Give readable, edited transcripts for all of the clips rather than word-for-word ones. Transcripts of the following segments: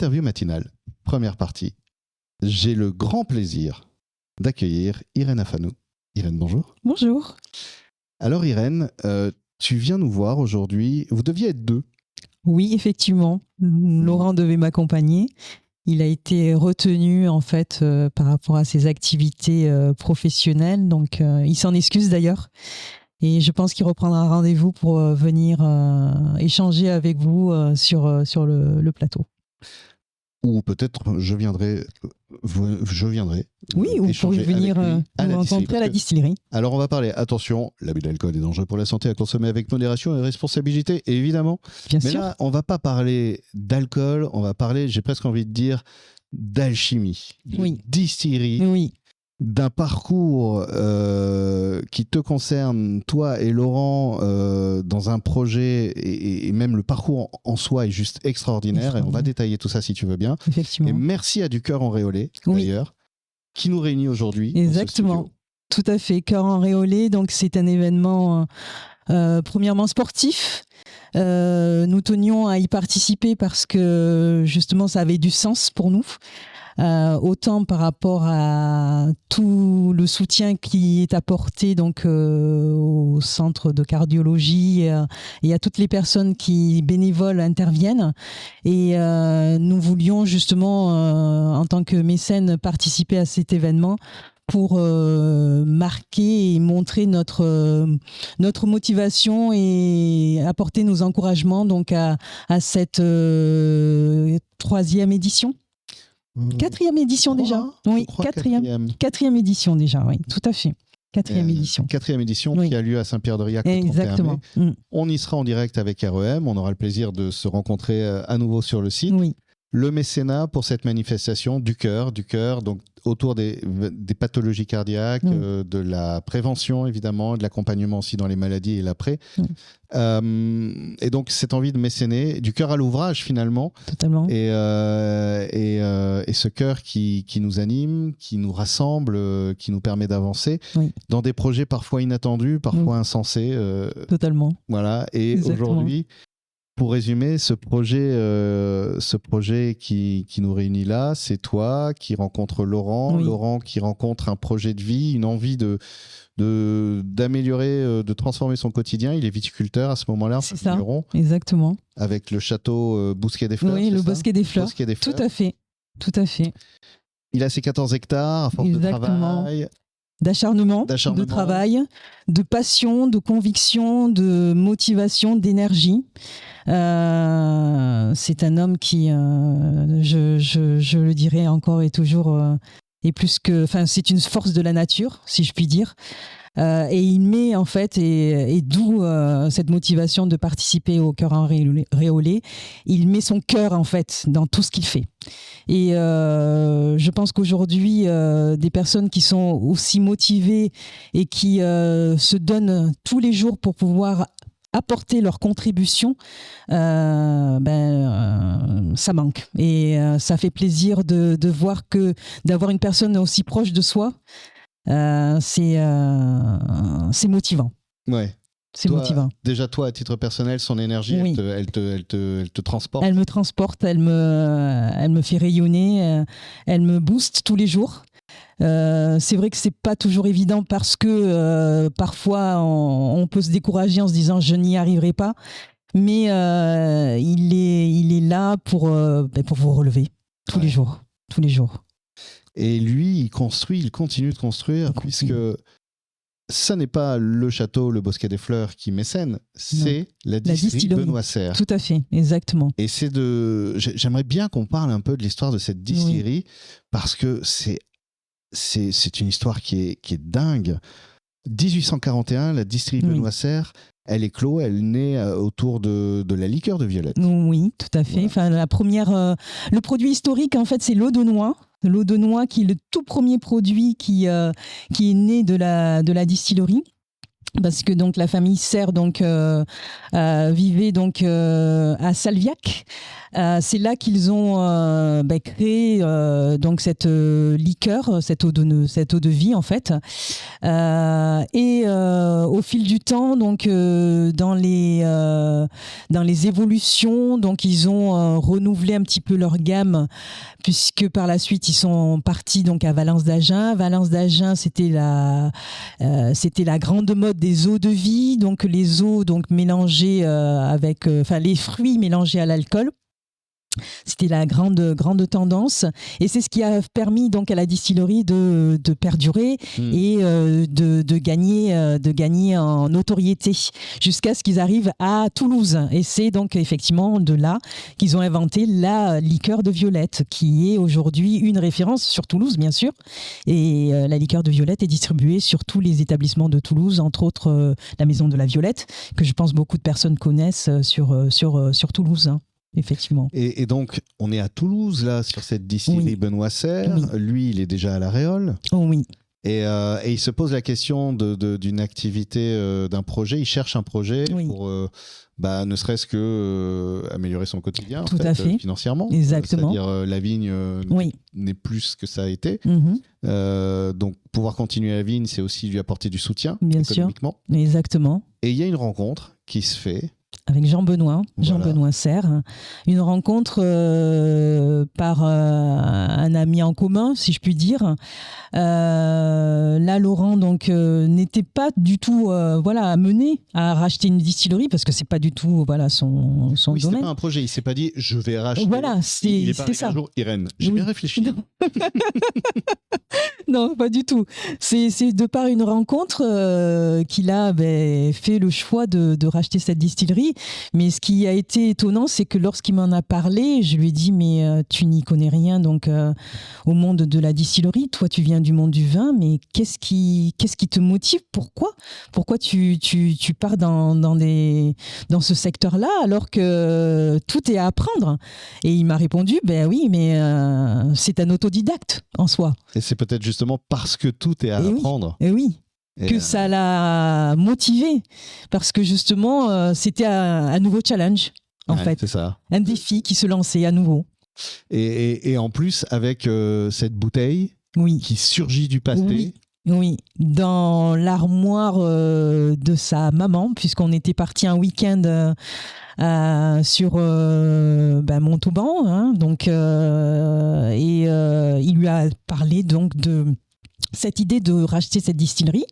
Interview matinale, première partie. J'ai le grand plaisir d'accueillir Irène Afanou. Irène, bonjour. Bonjour. Alors Irène, tu viens nous voir aujourd'hui. Vous deviez être deux. Oui, effectivement. Laurent devait m'accompagner. Il a été retenu en fait par rapport à ses activités professionnelles. Donc il s'en excuse d'ailleurs. Et je pense qu'il reprendra rendez-vous pour venir échanger avec vous sur le plateau. Ou peut-être je viendrai. Oui, ou vous pourrez venir nous rencontrer à la distillerie. Alors on va parler, attention, l'abus d'alcool est dangereux pour la santé, à consommer avec modération et responsabilité, évidemment. Bien sûr. Là, on ne va pas parler d'alcool, on va parler, j'ai presque envie de dire, d'alchimie, de distillerie. Oui. D'un parcours qui te concerne, toi et Laurent, dans un projet, et même le parcours en soi est juste extraordinaire, et on va détailler tout ça si tu veux bien. Effectivement. Et merci à du Cœur Enréolé, d'ailleurs, qui nous réunit aujourd'hui. Exactement, tout à fait. Cœur Enréolé, donc c'est un événement premièrement sportif. Nous tenions à y participer parce que justement ça avait du sens pour nous. Autant par rapport à tout le soutien qui est apporté donc au centre de cardiologie et à toutes les personnes qui bénévoles interviennent, et nous voulions justement en tant que mécène participer à cet événement pour marquer et montrer notre motivation et apporter nos encouragements donc à cette 3e édition. 4e édition déjà. Oui, 4e édition déjà, oui, tout à fait. 4e édition. 4e édition qui a lieu à Saint-Pierre-de-Riac le 31 mai. On y sera en direct avec REM, on aura le plaisir de se rencontrer à nouveau sur le site. Oui. Le mécénat pour cette manifestation du cœur, donc autour des pathologies cardiaques, de la prévention évidemment, de l'accompagnement aussi dans les maladies et l'après. Et donc cette envie de mécéner, du cœur à l'ouvrage finalement. Totalement. Et ce cœur qui nous anime, qui nous rassemble, qui nous permet d'avancer dans des projets parfois inattendus, parfois insensés. Totalement. Voilà. Et aujourd'hui, pour résumer, ce projet qui nous réunit là, c'est toi qui rencontres Laurent, Laurent qui rencontre un projet de vie, une envie d'améliorer, de transformer son quotidien. Il est viticulteur à ce moment-là. C'est ça, exactement. Avec le château Bousquet des Fleurs. Oui, le Bosquet des Fleurs. Tout à fait. Tout à fait. Il a ses 14 hectares à force de travail. D'acharnement, de travail, de passion, de conviction, de motivation, d'énergie. C'est un homme qui, je le dirai encore et toujours, est plus que, enfin, c'est une force de la nature, si je puis dire. Et il met en fait, et d'où cette motivation de participer au Cœur Enréolé, il met son cœur en fait dans tout ce qu'il fait. Et je pense qu'aujourd'hui, des personnes qui sont aussi motivées et qui se donnent tous les jours pour pouvoir apporter leur contribution, ça manque. Et ça fait plaisir de voir que d'avoir une personne aussi proche de soi, c'est motivant. Ouais. C'est motivant. Déjà, toi, à titre personnel, son énergie, elle te transporte. Elle me transporte, elle me fait rayonner, elle me booste tous les jours. C'est vrai que c'est pas toujours évident parce que parfois on peut se décourager en se disant je n'y arriverai pas, mais il est là pour vous relever tous les jours. Et lui, il continue de construire, puisque ça n'est pas le château, le Bosquet des Fleurs qui mécène, c'est la distillerie Benoît Serre. Tout à fait, exactement. Et j'aimerais bien qu'on parle un peu de l'histoire de cette distillerie, parce que c'est une histoire qui est dingue. 1841, la distillerie Benoît Serre, elle éclot, elle naît autour de la liqueur de violette. Oui, tout à fait. Voilà. Enfin, le produit historique, en fait, c'est l'eau de noix. L'eau de noix qui est le tout premier produit qui est né de la distillerie. parce que donc la famille Serre vivait donc à Salviac. C'est là qu'ils ont créé donc cette liqueur, cette eau de vie en fait. Et au fil du temps, donc dans les évolutions, donc ils ont renouvelé un petit peu leur gamme, puisque par la suite ils sont partis donc à Valence d'Agen. Valence d'Agen, c'était la grande mode des eaux de vie, donc les eaux donc mélangées avec les fruits mélangés à l'alcool. C'était la grande tendance, et c'est ce qui a permis donc à la distillerie de perdurer et de gagner en notoriété jusqu'à ce qu'ils arrivent à Toulouse. Et c'est donc effectivement de là qu'ils ont inventé la liqueur de violette, qui est aujourd'hui une référence sur Toulouse, bien sûr. Et la liqueur de violette est distribuée sur tous les établissements de Toulouse, entre autres la Maison de la Violette, que je pense beaucoup de personnes connaissent sur Toulouse. Hein. Effectivement. Et donc, on est à Toulouse, là, sur cette distillerie Benoît Serre. Oui. Lui, il est déjà à la Réole. Oh, oui. Et il se pose la question d'une activité, d'un projet. Il cherche un projet pour ne serait-ce que améliorer son quotidien Tout à fait. Financièrement. Exactement. C'est-à-dire la vigne n'est plus ce que ça a été. Donc, pouvoir continuer la vigne, c'est aussi lui apporter du soutien économiquement. Bien sûr. Exactement. Et il y a une rencontre qui se fait avec Jean-Benoît Serre. Une rencontre par un ami en commun, si je puis dire. Là, Laurent n'était pas du tout amené à racheter une distillerie, parce que c'est pas du tout son domaine. C'était pas un projet. Il s'est pas dit je vais racheter. Voilà, c'est ça. Un jour, Irène, j'ai bien réfléchi. Non, pas du tout. C'est de par une rencontre qu'il a fait le choix de racheter cette distillerie. Mais ce qui a été étonnant, c'est que lorsqu'il m'en a parlé, je lui ai dit mais tu n'y connais rien au monde de la distillerie. Toi, tu viens du monde du vin, mais qu'est-ce qui te motive ? Pourquoi tu pars dans ce secteur-là alors que tout est à apprendre ? Et il m'a répondu oui, mais c'est un autodidacte en soi. Et c'est peut-être justement parce que tout est à apprendre. Et oui. Que ça l'a motivé, parce que justement c'était un nouveau challenge en fait. C'est ça. Un défi qui se lançait à nouveau. Et en plus avec cette bouteille qui surgit du passé. Oui, dans l'armoire de sa maman, puisqu'on était parti un week-end sur Montauban, hein, donc il lui a parlé donc de cette idée de racheter cette distillerie.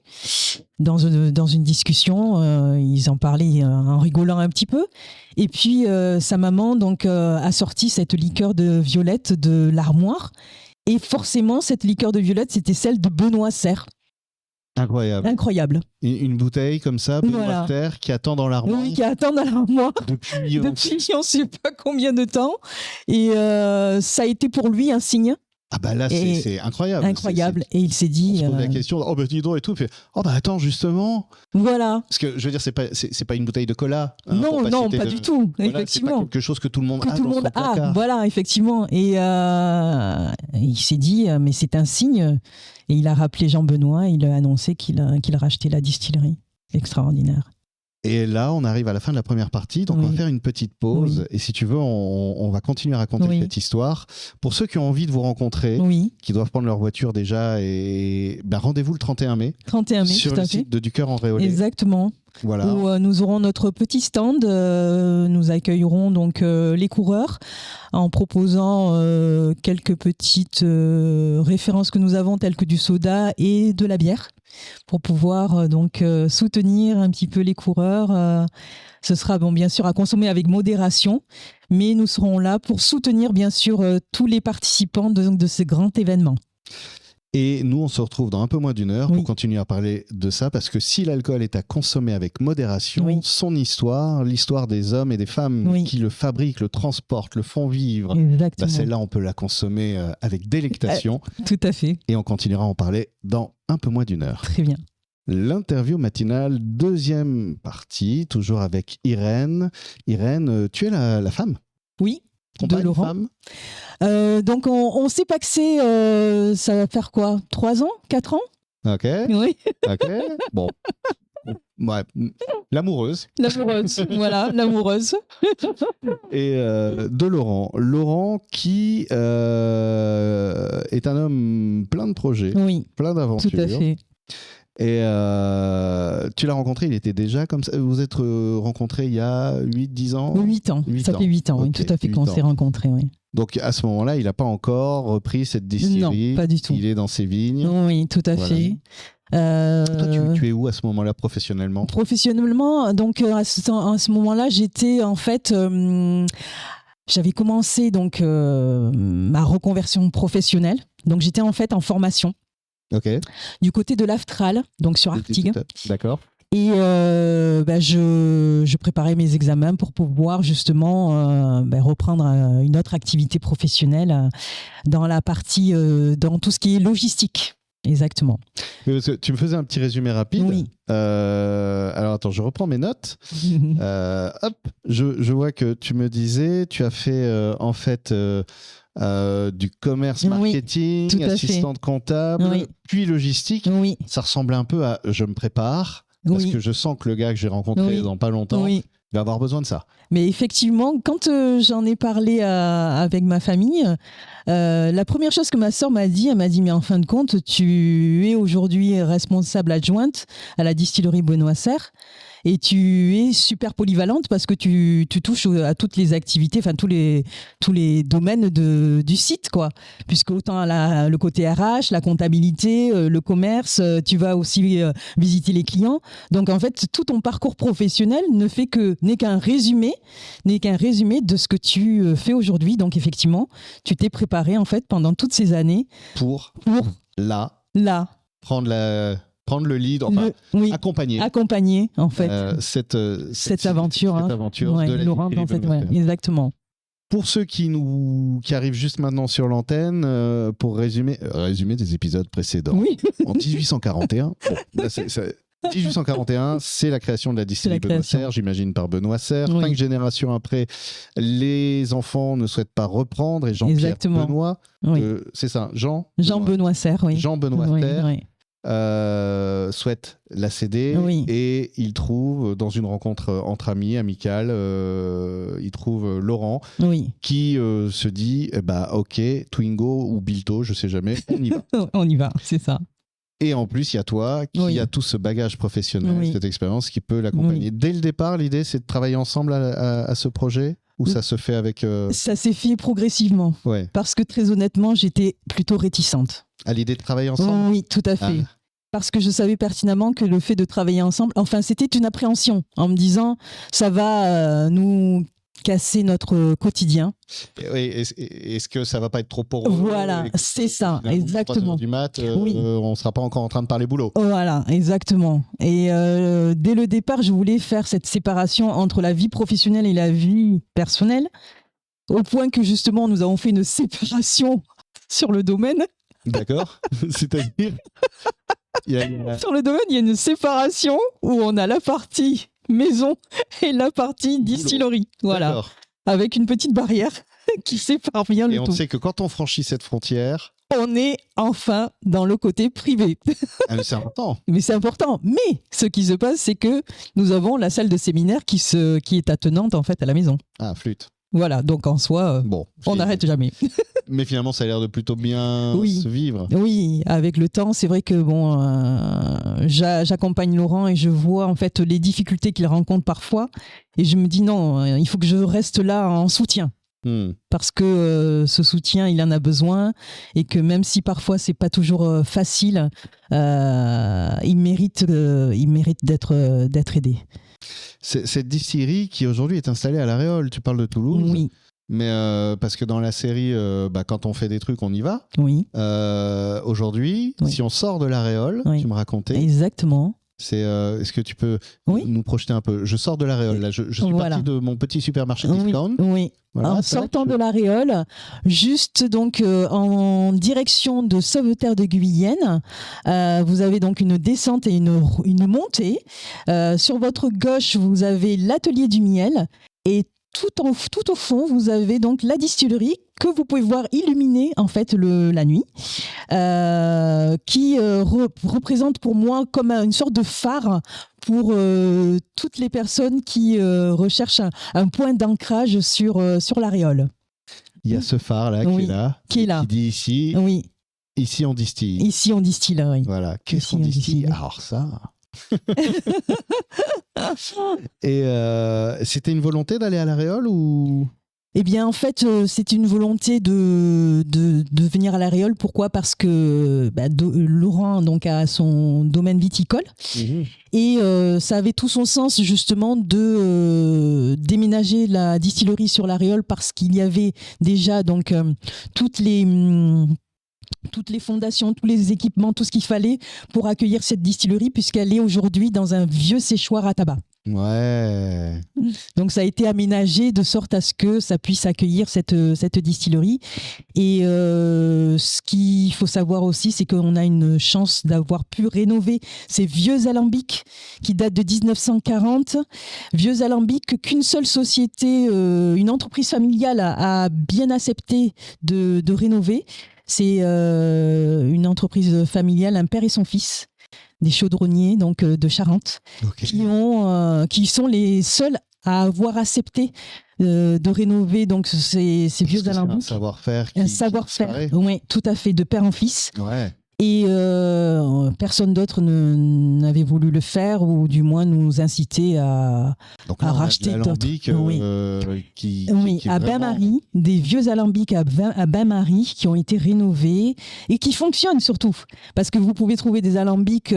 Dans une discussion, ils en parlaient en rigolant un petit peu. Et puis sa maman a sorti cette liqueur de violette de l'armoire. Et forcément, cette liqueur de violette, c'était celle de Benoît Serre. Incroyable. Une bouteille comme ça, Benoît Serre, qui attend dans l'armoire. Oui, qui attend dans l'armoire. Depuis on ne sait pas combien de temps. Et ça a été pour lui un signe. Ah bah là, c'est incroyable. Incroyable. Et il s'est dit... On se pose la question, dis donc et tout. Fait, attends, justement. Voilà. Parce que, je veux dire, c'est pas une bouteille de cola. Hein, non, pas du tout. Voilà, effectivement. C'est pas quelque chose que tout le monde a dans son placard. Voilà, effectivement. Et il s'est dit, mais c'est un signe. Et il a rappelé Jean-Benoît, il a annoncé qu'il rachetait la distillerie. Extraordinaire. Et là, on arrive à la fin de la première partie, donc on va faire une petite pause. Et si tu veux, on va continuer à raconter cette histoire. Pour ceux qui ont envie de vous rencontrer, qui doivent prendre leur voiture déjà, et rendez-vous le 31 mai. 31 mai, sur le site de Du Cœur en Réolais. Exactement. Voilà. Où nous aurons notre petit stand. Nous accueillerons donc les coureurs en proposant quelques petites références que nous avons, telles que du soda et de la bière, pour pouvoir soutenir un petit peu les coureurs. Ce sera bien sûr à consommer avec modération, mais nous serons là pour soutenir bien sûr tous les participants de ce grand événement. Et nous, on se retrouve dans un peu moins d'une heure pour continuer à parler de ça, parce que si l'alcool est à consommer avec modération, son histoire, l'histoire des hommes et des femmes qui le fabriquent, le transportent, le font vivre, celle-là, on peut la consommer avec délectation. Tout à fait. Et on continuera à en parler dans un peu moins d'une heure. Très bien. L'interview matinale, deuxième partie, toujours avec Irène. Irène, tu es la femme ? Oui. De Laurent. Donc on s'est paxé, ça va faire quoi ? 3 ans ? 4 ans ? Ok. Oui. Ok. Bon. Ouais, l'amoureuse. L'amoureuse, voilà, l'amoureuse. Et de Laurent. Laurent qui est un homme plein de projets, plein d'aventures. Tout à fait. Et tu l'as rencontré, il était déjà comme ça. Vous êtes rencontrés il y a 8-10 ans 8 ans. Ça fait 8 ans, okay, oui, tout à fait, qu'on s'est rencontrés. Oui. Donc à ce moment-là, il n'a pas encore repris cette distillerie. Non, pas du tout. Il est dans ses vignes. Oui, tout à fait. Toi, tu es où à ce moment-là professionnellement ? Professionnellement, donc à ce moment-là, j'étais en fait, j'avais commencé donc ma reconversion professionnelle. Donc j'étais en fait en formation. Ok. Du côté de l'Aftral, donc sur Artigues. D'accord. Et je préparais mes examens pour pouvoir justement reprendre une autre activité professionnelle dans la partie, dans tout ce qui est logistique. Exactement. Parce que tu me faisais un petit résumé rapide. Oui. Alors attends, je reprends mes notes. Hop, je vois que tu me disais, tu as fait en fait du commerce marketing, oui, assistante comptable, puis logistique. Oui. Ça ressemble un peu à je me prépare parce que je sens que le gars que j'ai rencontré dans pas longtemps va avoir besoin de ça. Mais effectivement, quand j'en ai parlé avec ma famille, la première chose que ma sœur m'a dit, elle m'a dit, mais en fin de compte, tu es aujourd'hui responsable adjointe à la distillerie Benoît Serre et tu es super polyvalente parce que tu touches à toutes les activités, enfin tous les domaines du site, quoi. Puisque autant le côté RH, la comptabilité, le commerce, tu vas aussi visiter les clients. Donc en fait, tout ton parcours professionnel n'est qu'un résumé de ce que tu fais aujourd'hui. Donc effectivement, tu t'es préparé en fait pendant toutes ces années pour prendre le lead, enfin accompagner en fait cette aventure, de la Laurent, dans cette, exactement. Pour ceux qui arrivent juste maintenant sur l'antenne, pour résumer des épisodes précédents. En 1841, 1841, c'est la création de la distillerie Benoît Serre, j'imagine par Benoît Serre. 5 générations après, les enfants ne souhaitent pas reprendre et Jean-Pierre Benoît, c'est ça, Jean Benoît Serre, Jean Benoît Serre. Souhaite la céder et il trouve dans une rencontre entre amis amicale il trouve Laurent qui se dit ok, Twingo ou Bilto, je sais jamais, on y va. On y va, c'est ça. Et en plus il y a toi qui a tout ce bagage professionnel, cette expérience qui peut l'accompagner. Dès le départ, l'idée c'est de travailler ensemble à ce projet ou ça se fait avec Ça s'est fait progressivement parce que très honnêtement j'étais plutôt réticente à l'idée de travailler ensemble. Oui, tout à fait. Parce que je savais pertinemment que le fait de travailler ensemble, enfin, c'était une appréhension en me disant, ça va nous casser notre quotidien. Oui, est-ce que ça va pas être trop poreux ? Voilà, c'est ça, exactement. 3 heures du mat, on sera pas encore en train de parler boulot. Voilà, exactement. Et dès le départ, je voulais faire cette séparation entre la vie professionnelle et la vie personnelle, au point que justement, nous avons fait une séparation sur le domaine. D'accord. C'est-à-dire Sur le domaine, il y a une séparation où on a la partie maison et la partie distillerie. Voilà. D'accord. Avec une petite barrière qui sépare bien le tout. Et on sait que quand on franchit cette frontière, on est enfin dans le côté privé. Mais c'est important. Mais c'est important. Mais ce qui se passe, c'est que nous avons la salle de séminaire qui est attenante en fait à la maison. Ah, flûte. Voilà, donc en soi, on n'arrête jamais. Mais finalement, ça a l'air de plutôt bien se vivre. Oui, avec le temps, c'est vrai que j'accompagne Laurent et je vois en fait les difficultés qu'il rencontre parfois. Et je me dis non, il faut que je reste là en soutien. Parce que ce soutien, il en a besoin et que même si parfois c'est pas toujours facile, il mérite d'être aidé. Cette distillerie qui aujourd'hui est installée à La Réole, tu parles de Toulouse. Oui. Mais parce que dans la série, quand on fait des trucs, on y va. Oui. Aujourd'hui, si on sort de La Réole, tu me racontais. Exactement. Est-ce que tu peux nous projeter un peu ? Je sors de La Réole, là. Je suis parti de mon petit supermarché discount. Oui. Voilà, en sortant de La Réole, juste donc en direction de Sauveterre de Guyenne, vous avez donc une descente et une montée. Sur votre gauche, vous avez l'atelier du miel et tout au fond, vous avez donc la distillerie que vous pouvez voir illuminée en fait la nuit, qui représente pour moi comme une sorte de phare pour toutes les personnes qui recherchent un point d'ancrage sur l'aréole. Il y a ce phare-là qui est là. Qui dit ici. Oui. Ici, on distille. Ici, on distille, oui. Voilà. Qu'est-ce qu'on distille ? Alors ça... Et c'était une volonté d'aller à l'aréole ou... Eh bien, en fait, c'est une volonté de venir à l'aréole. Pourquoi ? Parce que Laurent donc, a son domaine viticole. Et ça avait tout son sens, justement, de déménager la distillerie sur l'aréole parce qu'il y avait déjà donc, toutes les fondations, tous les équipements, tout ce qu'il fallait pour accueillir cette distillerie, puisqu'elle est aujourd'hui dans un vieux séchoir à tabac. Ouais. Donc ça a été aménagé de sorte à ce que ça puisse accueillir cette distillerie. Et ce qu'il faut savoir aussi, c'est qu'on a une chance d'avoir pu rénover ces vieux alambics qui datent de 1940. Vieux alambics qu'une seule société, une entreprise familiale a bien accepté de rénover. C'est une entreprise familiale, un père et son fils, des chaudronniers donc de Charente, qui sont les seuls à avoir accepté de rénover donc ces vieux alambics. Un savoir-faire. Oui, tout à fait, de père en fils. Ouais. Et personne d'autre n'avait voulu le faire, ou du moins nous inciter à racheter d'autres. À Bain-Marie, des vieux alambics à Bain-Marie qui ont été rénovés et qui fonctionnent surtout. Parce que vous pouvez trouver des alambics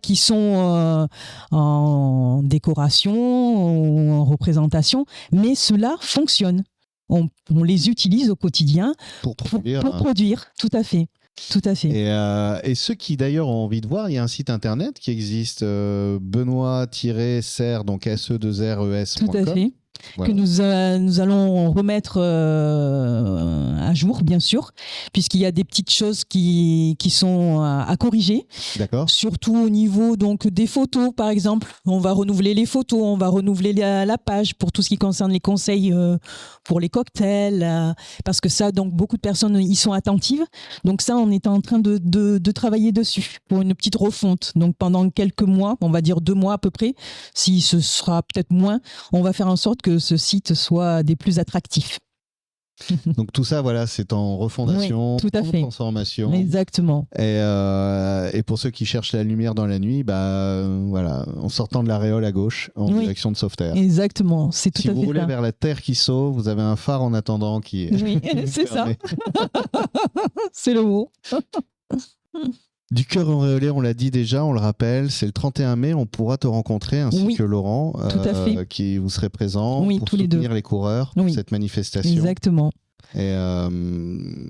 qui sont en décoration ou en représentation, mais ceux-là fonctionnent. On les utilise au quotidien pour produire, tout à fait. Tout à fait. Et ceux qui d'ailleurs ont envie de voir, il y a un site internet qui existe, Benoît-Serre, donc se2res.com. Tout à fait. Voilà. Que nous allons remettre à jour, bien sûr, puisqu'il y a des petites choses qui sont à corriger. D'accord. Surtout au niveau donc, des photos, par exemple. On va renouveler les photos, on va renouveler la page pour tout ce qui concerne les conseils pour les cocktails, parce que ça, donc, beaucoup de personnes y sont attentives. Donc ça, on est en train de travailler dessus pour une petite refonte. Donc pendant quelques mois, on va dire 2 mois à peu près, si ce sera peut-être moins, on va faire en sorte que ce site soit des plus attractifs. Donc tout ça, voilà, c'est en refondation, tout à fait. Transformation. Exactement. Et pour ceux qui cherchent la lumière dans la nuit, voilà, en sortant de l'aréole à gauche, en direction de Sauveterre. Exactement, c'est tout à fait ça. Si vous roulez vers la terre qui sauve, vous avez un phare en attendant qui est... Oui, c'est ça. C'est le mot. Du cœur auréolé, on l'a dit déjà, on le rappelle, c'est le 31 mai, on pourra te rencontrer ainsi que Laurent, qui vous serez présent pour soutenir les coureurs pour cette manifestation. Exactement. Et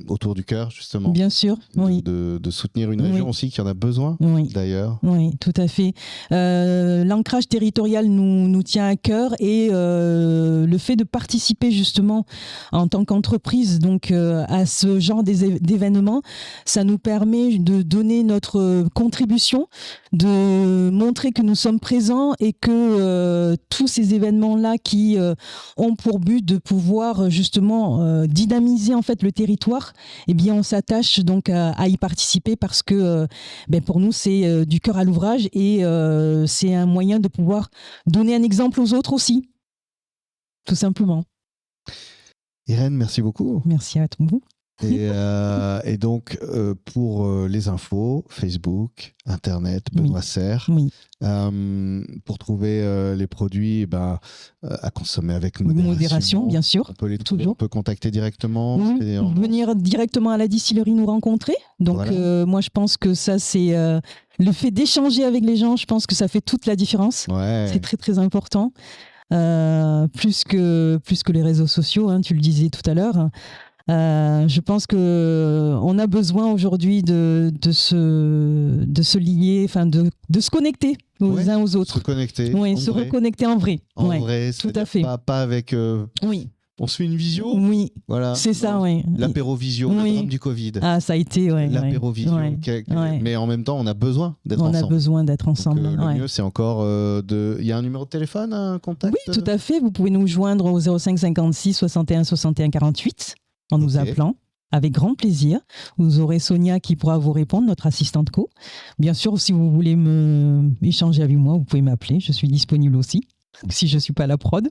autour du cœur, justement. Bien sûr, de soutenir une région aussi qui en a besoin, d'ailleurs. Oui, tout à fait. L'ancrage territorial nous tient à cœur, et le fait de participer justement en tant qu'entreprise donc, à ce genre d'événements, ça nous permet de donner notre contribution, de montrer que nous sommes présents et que tous ces événements-là qui ont pour but de pouvoir justement dynamiser en fait le territoire, eh bien on s'attache donc à y participer parce que pour nous c'est du cœur à l'ouvrage, et c'est un moyen de pouvoir donner un exemple aux autres aussi, tout simplement. Irène, merci beaucoup. Merci à vous. Et donc, pour les infos, Facebook, Internet, Benoît Serre. Oui. Pour trouver les produits à consommer avec modération. Bien sûr. On peut les trouver, on peut contacter directement. Venir directement à la distillerie nous rencontrer. Donc, moi, je pense que ça, c'est le fait d'échanger avec les gens. Je pense que ça fait toute la différence. Ouais. C'est très, très important. Plus que les réseaux sociaux, tu le disais tout à l'heure. Je pense qu'on a besoin aujourd'hui de se lier, de se connecter aux uns aux autres. Se connecter. Oui, se reconnecter en vrai. En vrai, tout à fait. Pas avec. Oui. On se fait une visio. Oui. Voilà. C'est ça, oui. L'apéro-visio, le drame du Covid. Ah, ça a été, l'apéro-visio. Mais en même temps, on a besoin d'être ensemble. On a besoin d'être ensemble. Donc, le mieux, c'est encore Il y a un numéro de téléphone, un contact? Oui, tout à fait. Vous pouvez nous joindre au 05 56 61 61 48. En nous appelant. avec grand plaisir. Vous aurez Sonia qui pourra vous répondre, notre assistante co. Bien sûr, si vous voulez échanger avec moi, vous pouvez m'appeler. Je suis disponible aussi, si je ne suis pas à la prod.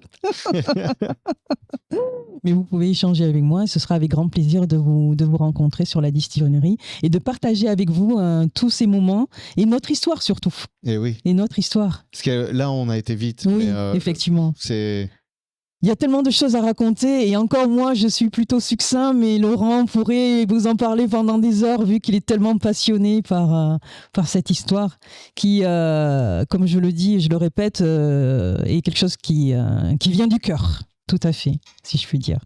Mais vous pouvez échanger avec moi et ce sera avec grand plaisir de vous rencontrer sur la distillerie et de partager avec vous tous ces moments et notre histoire surtout. Et oui. Et notre histoire. Parce que là, on a été vite. Oui, effectivement. Il y a tellement de choses à raconter et encore moi, je suis plutôt succinct, mais Laurent pourrait vous en parler pendant des heures vu qu'il est tellement passionné par cette histoire qui, comme je le dis et je le répète, est quelque chose qui vient du cœur, tout à fait, si je puis dire.